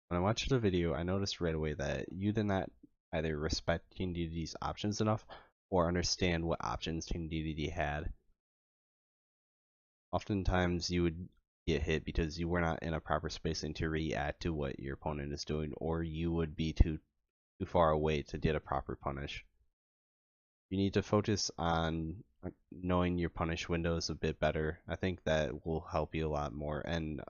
When I watched the video, I noticed right away that you did not either respect Team Dedede's options enough or understand what options Team Dedede had. Oftentimes you would get hit because you were not in a proper spacing to react to what your opponent is doing, or you would be too far away to get a proper punish. You need to focus on knowing your punish windows a bit better. I think that will help you a lot more, and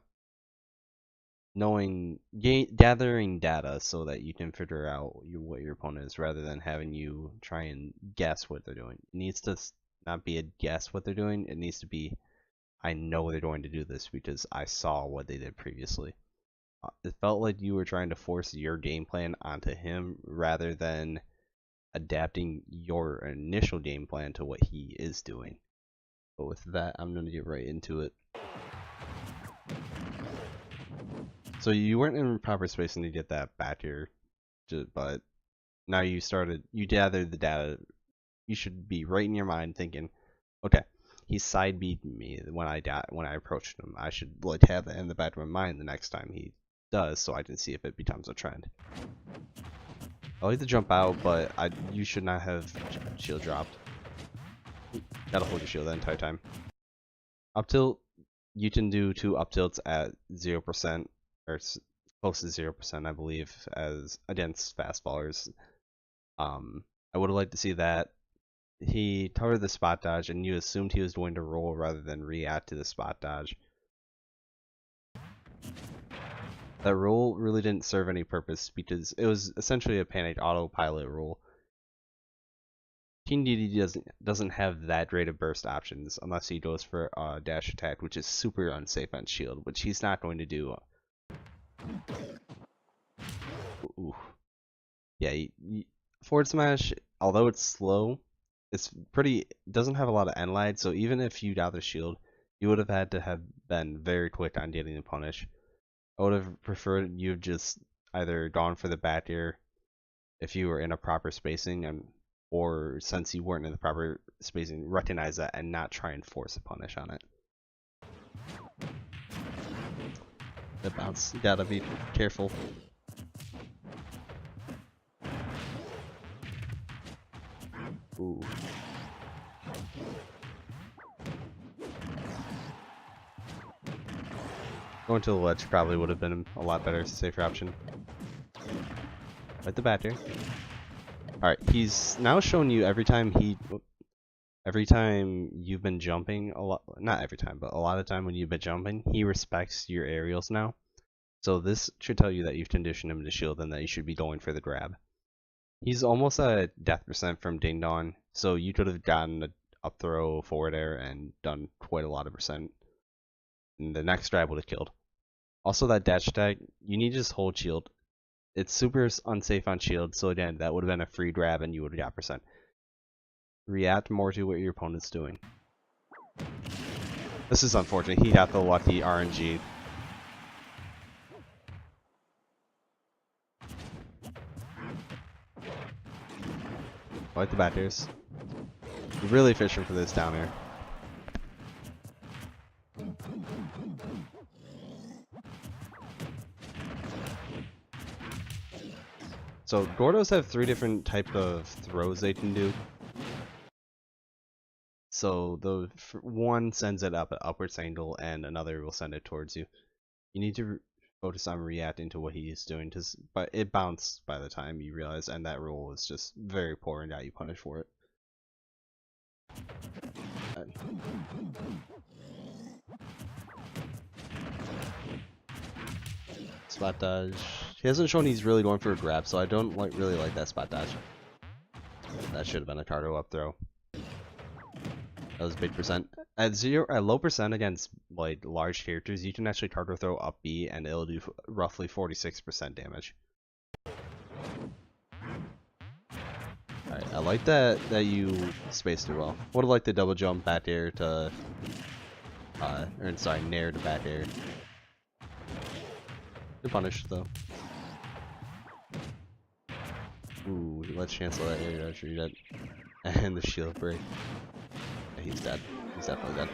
gathering data so that you can figure out what your opponent is rather than having you try and guess what they're doing. It needs to not be a guess what they're doing. It needs to be, I know they're going to do this because I saw what they did previously. It felt like you were trying to force your game plan onto him rather than adapting your initial game plan to what he is doing. But with that, I'm going to get right into it. So you weren't in proper spacing to get that back here, but now you gathered the data. You should be right in your mind thinking, okay, he side beat me when I approached him. I should have that in the back of my mind the next time he does, so I can see if it becomes a trend. I like to jump out, but you should not have shield dropped. Gotta hold your shield the entire time. Up tilt, you can do 2 up tilts at 0%, or close to 0%, I believe, as against fast fallers. I would have liked to see that. He covered the spot dodge, and you assumed he was going to roll rather than react to the spot dodge. That roll really didn't serve any purpose because it was essentially a panicked autopilot roll. Team Dedede doesn't have that great of burst options unless he goes for a dash attack, which is super unsafe on shield, which he's not going to do. Ooh. Yeah, forward smash, although it's slow, doesn't have a lot of end lag, so even if you got the shield, you would have had to have been very quick on getting the punish. I would have preferred you just either gone for the back air if you were in a proper spacing, or since you weren't in the proper spacing, recognize that and not try and force a punish on it. The bounce, you gotta be careful. Ooh. Going to the ledge probably would have been a lot better, safer option. Right the back here. Alright, he's now shown you every time you've been jumping not every time, but a lot of time when you've been jumping, he respects your aerials now. So this should tell you that you've conditioned him to shield and that you should be going for the grab. He's almost at death percent from Ding Dong, so you could have gotten an up throw forward air and done quite a lot of percent. And the next grab would have killed. Also that dash attack, you need to just hold shield. It's super unsafe on shield, so again, that would have been a free grab and you would have got percent. React more to what your opponent's doing. This is unfortunate, he got the lucky RNG. I like the back airs. You're really fishing for this down air. So Gordos have 3 different type of throws they can do. So the one sends it up at upwards angle and another will send it towards you. You need to focus on reacting to what he is doing, but it bounced by the time you realize, and that roll was just very poor and got you punished for it. Spot dodge. He hasn't shown he's really going for a grab, so I don't really like that spot dodge. That should have been a Cardo up throw. That was big percent. At low percent against like large characters, you can actually Cardo throw up B and it'll do roughly 46% damage. Alright, I like that you spaced it well. Would have liked the double jump back air to nair to back air. Good punish though. Ooh, let's cancel that air dodge, you're dead. And the shield break. Yeah, he's dead. He's definitely dead.